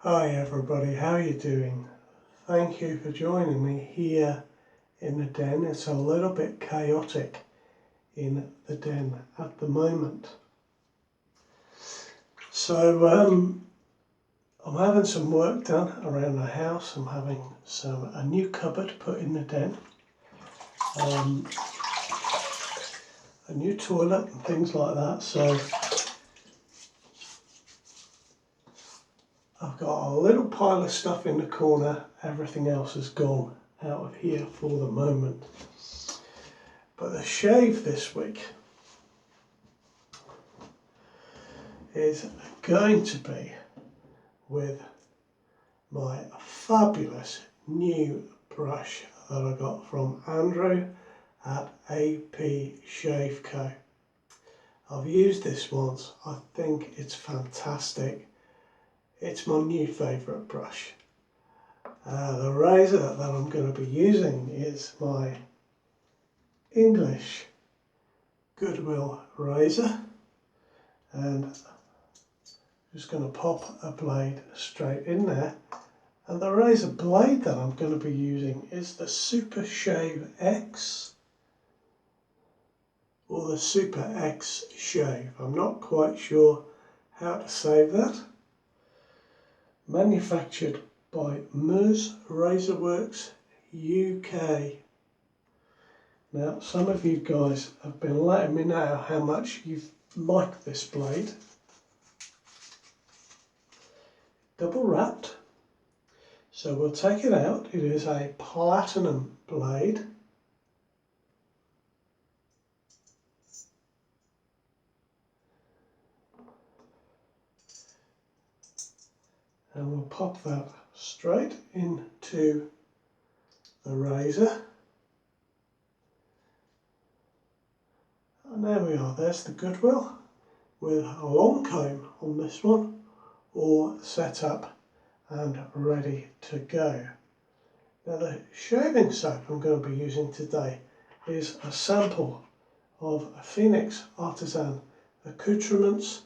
Hi everybody, how are you doing? Thank you for joining me here in the den. It's a little bit chaotic in the den at the moment. So I'm having some work done around the house. I'm having a new cupboard put in the den, a new toilet and things like that. So I've got a little pile of stuff in the corner. Everything else has gone out of here for the moment. But the shave this week is going to be with my fabulous new brush that I got from Andrew at APShave Co. I've used this once. I think it's fantastic. It's my new favourite brush. The razor that I'm going to be using is my English Goodwill razor, and I'm just going to pop a blade straight in there. And the razor blade that I'm going to be using is the SuperShaveX or the SuperX Shave. I'm not quite sure how to say that. Manufactured by Mers Razor Works UK. Now, some of you guys have been letting me know how much you've liked this blade. Double wrapped. So we'll take it out. It is a platinum blade. And we'll pop that straight into the razor. And there we are, there's the Goodwill with a long comb on this one, all set up and ready to go. Now the shaving soap I'm going to be using today is a sample of Phoenix Artisan Accoutrements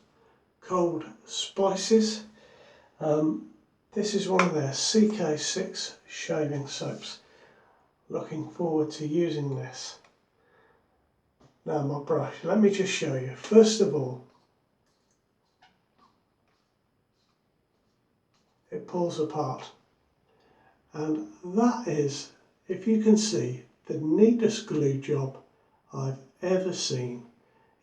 Cold Spices. This is one of their CK6 shaving soaps. Looking forward to using this. Now my brush, let me just show you. First of all, it pulls apart, and that is, if you can see, the neatest glue job I've ever seen.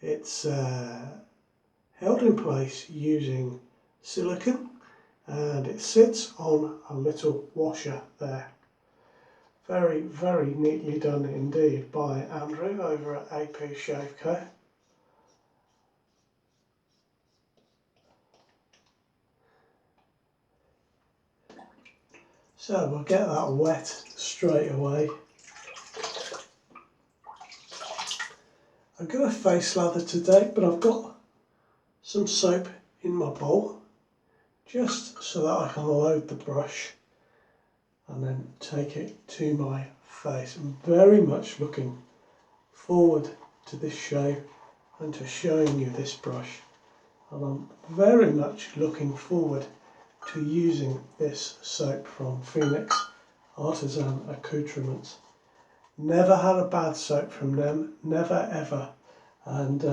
It's held in place using silicone, and it sits on a little washer there. Very, very neatly done indeed by Andrew over at APShave Co. So we'll get that wet straight away. I've got a face lather today, but I've got some soap in my bowl, just so that I can load the brush and then take it to my face. I'm very much looking forward to this shave and to showing you this brush. And I'm very much looking forward to using this soap from Phoenix Artisan Accoutrements. Never had a bad soap from them, never ever. And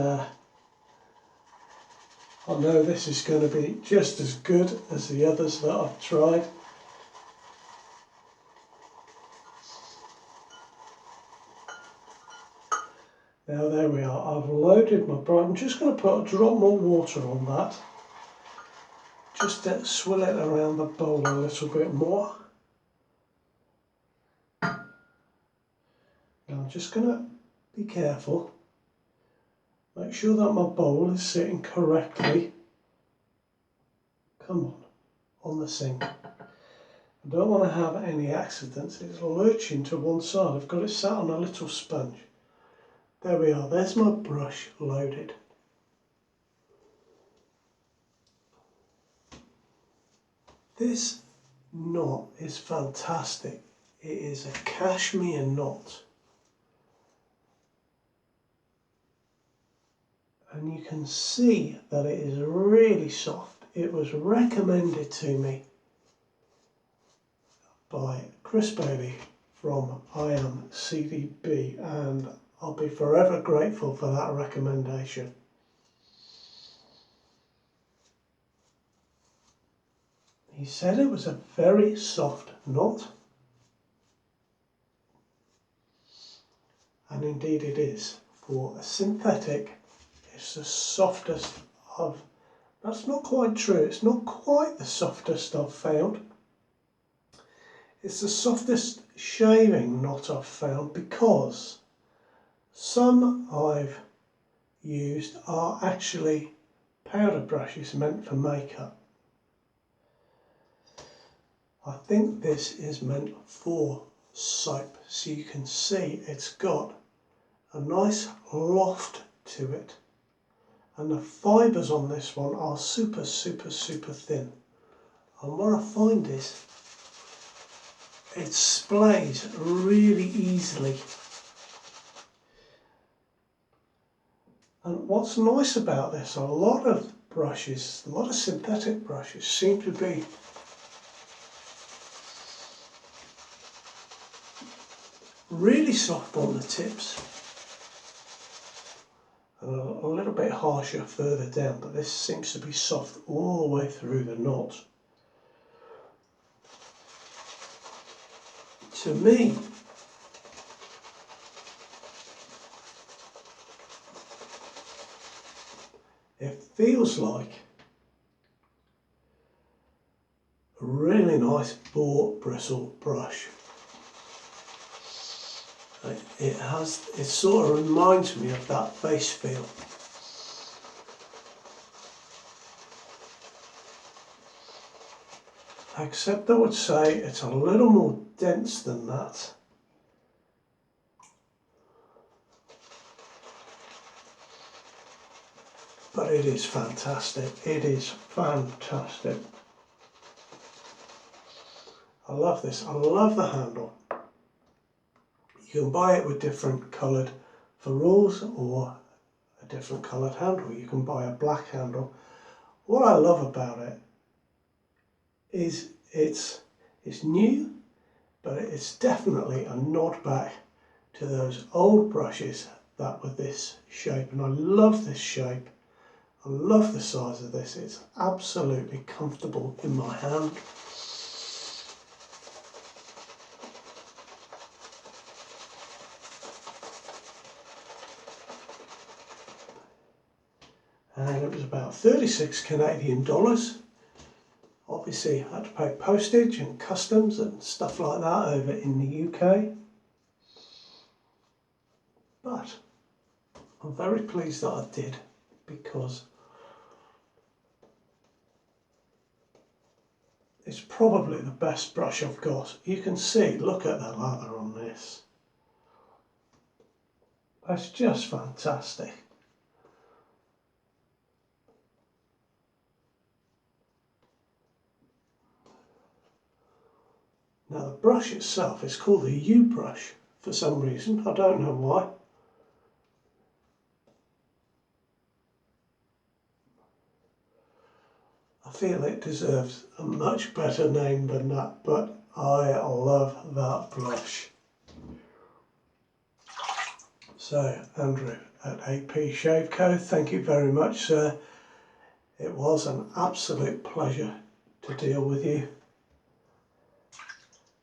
I know this is going to be just as good as the others that I've tried. Now there we are, I've loaded my brush. I'm just going to put a drop more water on that, just to swill it around the bowl a little bit more. Now I'm just going to be careful, make sure that my bowl is sitting correctly. Come on the sink. I don't want to have any accidents. It's lurching to one side. I've got it sat on a little sponge. There we are, there's my brush loaded. This knot is fantastic. It is a cashmere knot. And you can see that it is really soft. It was recommended to me by Chris Bailey from I Am CDB, and I'll be forever grateful for that recommendation. He said it was a very soft knot, and indeed it is. For a synthetic, it's the softest that's not quite true, it's not quite the softest I've found. It's the softest shaving knot I've found, because some I've used are actually powder brushes meant for makeup. I think this is meant for soap, so you can see it's got a nice loft to it, and the fibres on this one are super thin, and what I find is it splays really easily. And what's nice about this, a lot of synthetic brushes seem to be really soft on the tips and a little bit harsher further down, but this seems to be soft all the way through the knot. To me, it feels like a really nice boar bristle brush. It sort of reminds me of that face feel. Except I would say it's a little more dense than that. But it is fantastic. It is fantastic. I love this. I love the handle. You can buy it with different coloured ferrules or a different coloured handle. You can buy a black handle. What I love about it is it's new, but it's definitely a nod back to those old brushes that were this shape. And I love this shape. I love the size of this. It's absolutely comfortable in my hand. And it was about 36 Canadian dollars. Obviously I had to pay postage and customs and stuff like that over in the UK. But I'm very pleased that I did, because it's probably the best brush I've got. You can see, look at the lather on this. That's just fantastic. Now the brush itself is called the uBrush for some reason, I don't know why. I feel it deserves a much better name than that, but I love that brush. So Andrew at APShave Co, thank you very much, sir. It was an absolute pleasure to deal with you.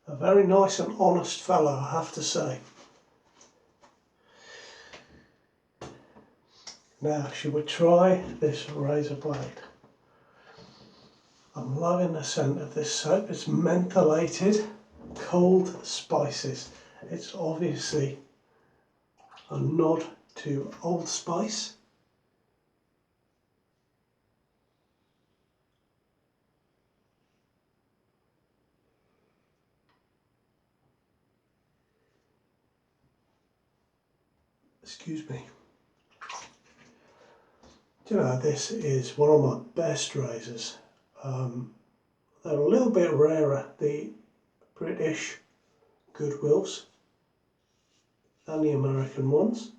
A very nice and honest fellow, I have to say. Now, should we try this razor blade? I'm loving the scent of this soap. It's mentholated, cold spices. It's obviously a nod to Old Spice. Excuse me. Do you know, this is one of my best razors. They're a little bit rarer, the British Goodwills, than the American ones.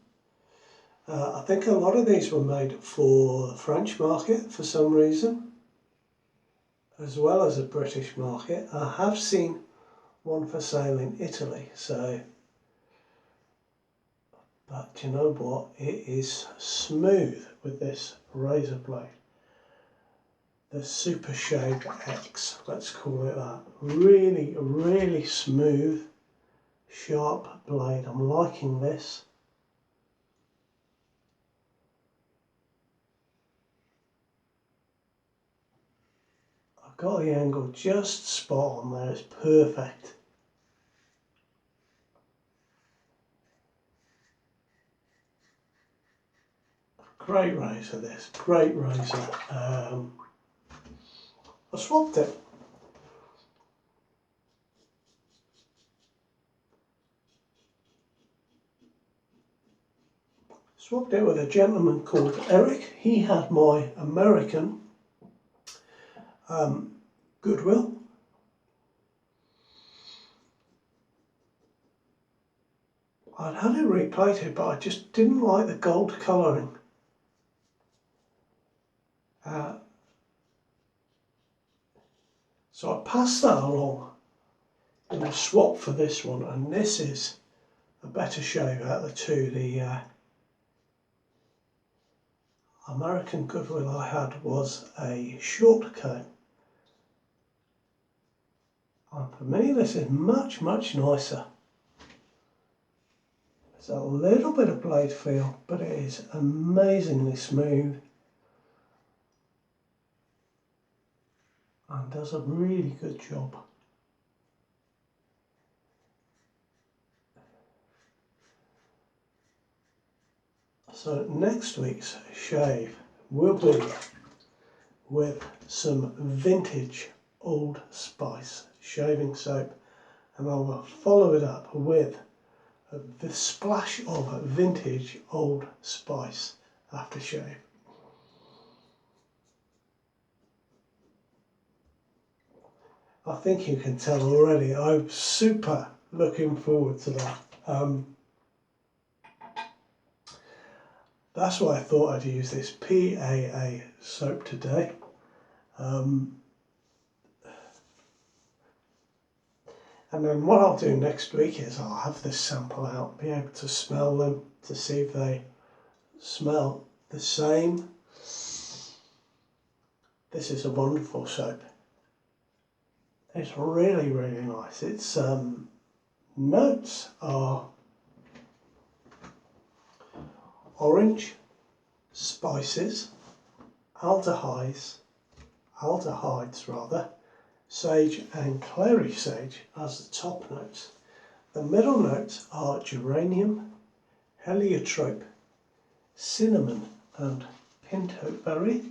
I think a lot of these were made for the French market for some reason, as well as the British market. I have seen one for sale in Italy, so, but you know what, it is smooth with this razor blade. The SuperShaveX, let's call it that. Really, really smooth, sharp blade. I'm liking this. I've got the angle just spot on there, it's perfect. Great razor this, great razor. I swapped it. Swapped it with a gentleman called Eric. He had my American Goodwill. I'd had it replated, but I just didn't like the gold colouring. So I passed that along in a swap for this one, and this is a better shave out of the two. The American Goodwill I had was a short coat. And for me this is much, much nicer. There's a little bit of blade feel, but it is amazingly smooth. And does a really good job. So next week's shave will be with some vintage Old Spice shaving soap, and I will follow it up with the splash of vintage Old Spice aftershave. I think you can tell already, I'm super looking forward to that. That's why I thought I'd use this PAA soap today. And then what I'll do next week is I'll have this sample out, be able to smell them to see if they smell the same. This is a wonderful soap. It's really, really nice. Its notes are orange, spices, aldehydes rather, sage and clary sage as the top notes. The middle notes are geranium, heliotrope, cinnamon and pimento berry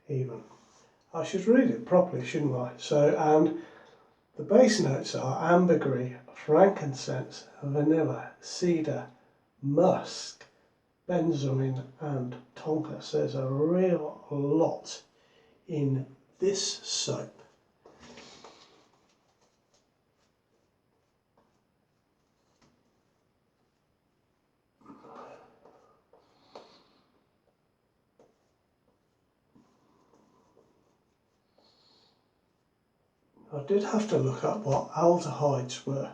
even. I should read it properly, shouldn't I? So, and the base notes are ambergris, frankincense, vanilla, cedar, musk, benzoin and tonka. So there's a real lot in this soap. I did have to look up what aldehydes were.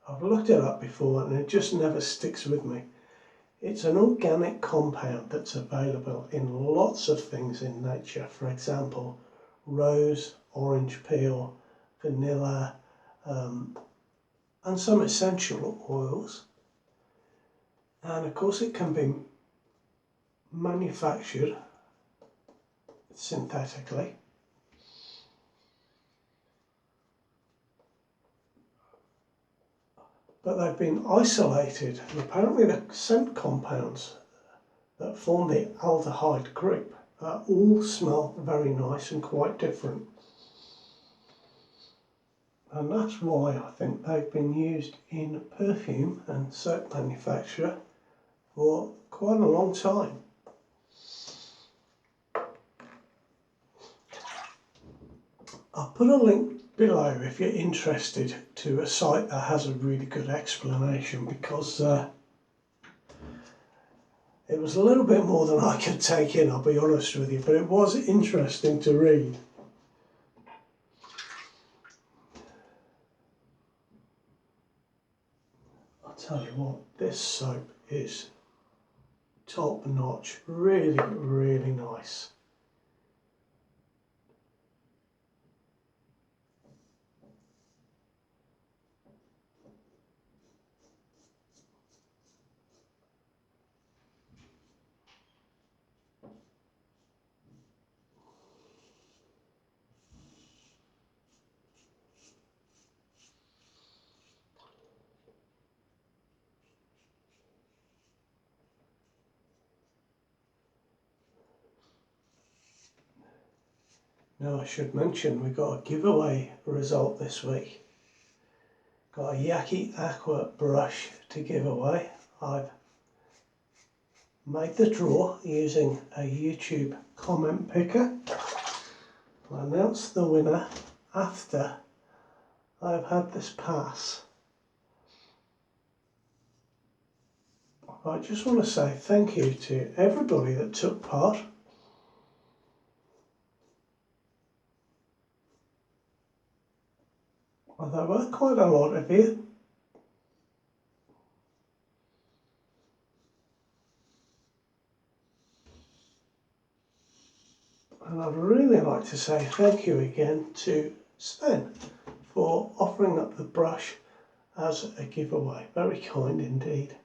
I've looked it up before and it just never sticks with me. It's an organic compound that's available in lots of things in nature. For example, rose, orange peel, vanilla, and some essential oils. And of course it can be manufactured synthetically. But they've been isolated, and apparently the scent compounds that form the aldehyde group all smell very nice and quite different. And that's why I think they've been used in perfume and soap manufacture for quite a long time. I'll put a link below if you're interested to a site that has a really good explanation, because it was a little bit more than I could take in, I'll be honest with you, but it was interesting to read. tell you what, this soap is top notch, really, really nice. Now I should mention we got a giveaway result this week. Got a Yaqi Aqua brush to give away. I've made the draw using a YouTube comment picker. I'll announce the winner after I've had this pass. I just want to say thank you to everybody that took part. Well, there were quite a lot of you. And I'd really like to say thank you again to Sven for offering up the brush as a giveaway. Very kind indeed.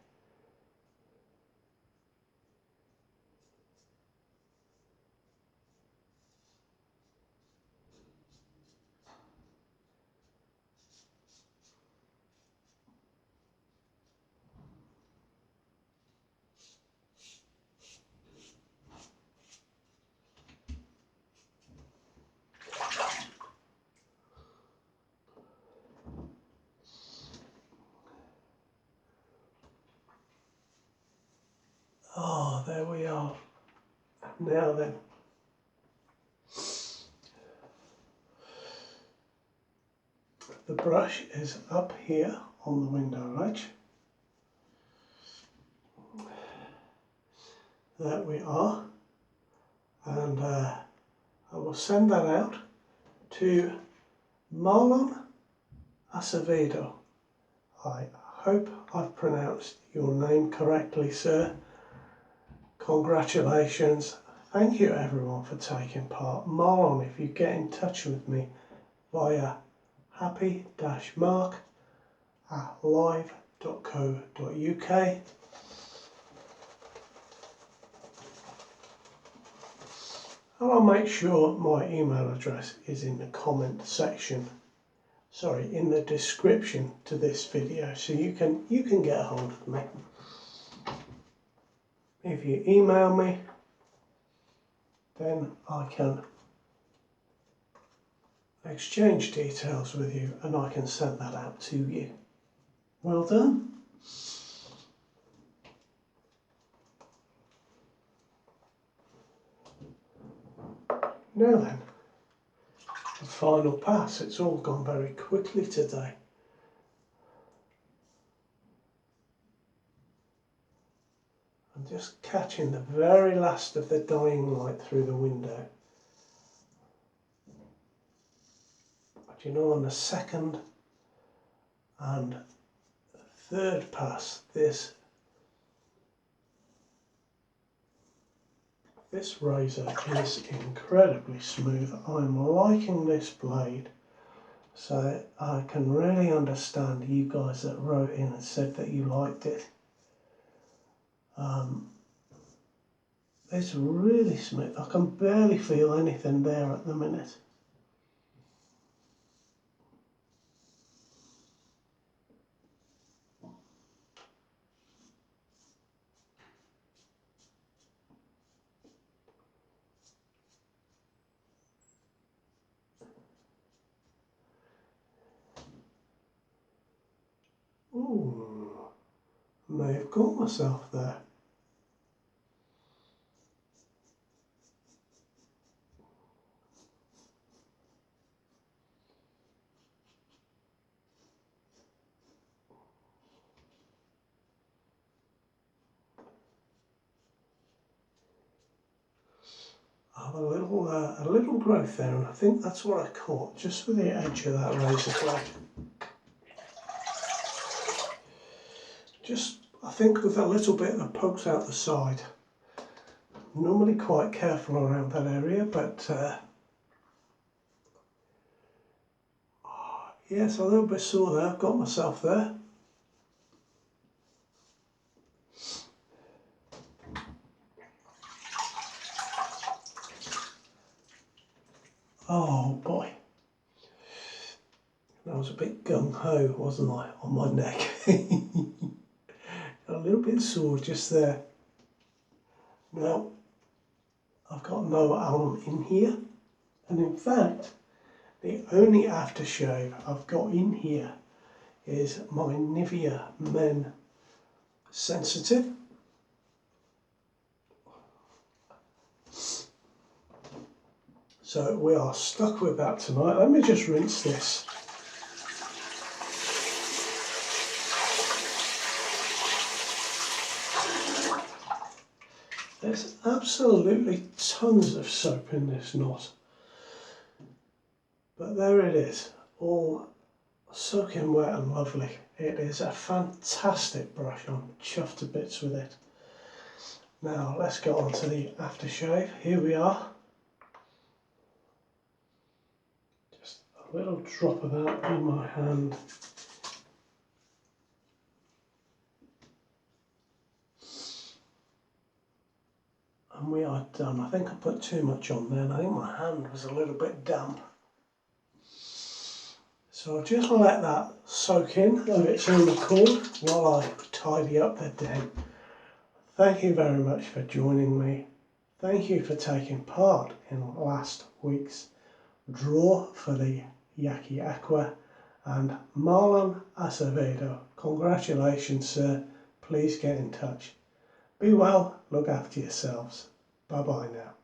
Oh, there we are. Now then. The brush is up here on the window ledge. There we are. And I will send that out to Marlon Acevedo. I hope I've pronounced your name correctly, sir. Congratulations. Thank you everyone for taking part. Marlon, if you get in touch with me via happy-mark@live.co.uk, and I'll make sure my email address is in the comment section, in the description to this video, so you can get a hold of me. If you email me, then I can exchange details with you and I can send that out to you. Well done. Now then, the final pass. It's all gone very quickly today. I'm just catching the very last of the dying light through the window. But you know, on the second and third pass, this razor is incredibly smooth. I'm liking this blade, so I can really understand you guys that wrote in and said that you liked it. It's really smooth. I can barely feel anything there at the minute. Ooh, may have caught myself there. I have a little growth there, and I think that's what I caught, just with the edge of that razor blade. just, I think, with a little bit that pokes out the side. I'm normally quite careful around that area, but yes, a little bit sore there. I've got myself there. Oh boy, that was a bit gung-ho, wasn't I, on my neck? A little bit sore just there. Now, I've got no alum in here, and in fact, the only aftershave I've got in here is my Nivea Men Sensitive. So we are stuck with that tonight. Let me just rinse this. There's absolutely tons of soap in this knot. But there it is, all soaking wet and lovely. It is a fantastic brush. I'm chuffed to bits with it. Now let's get on to the aftershave. Here we are. Just a little drop of that in my hand. And we are done. I think I put too much on there, and I think my hand was a little bit damp. So I'll just let that soak in of its own accord while I tidy up the den. Thank you very much for joining me. Thank you for taking part in last week's draw for the Yaqi Aqua, and Marlon Acevedo. Congratulations, sir. Please get in touch. Be well, look after yourselves. Bye bye now.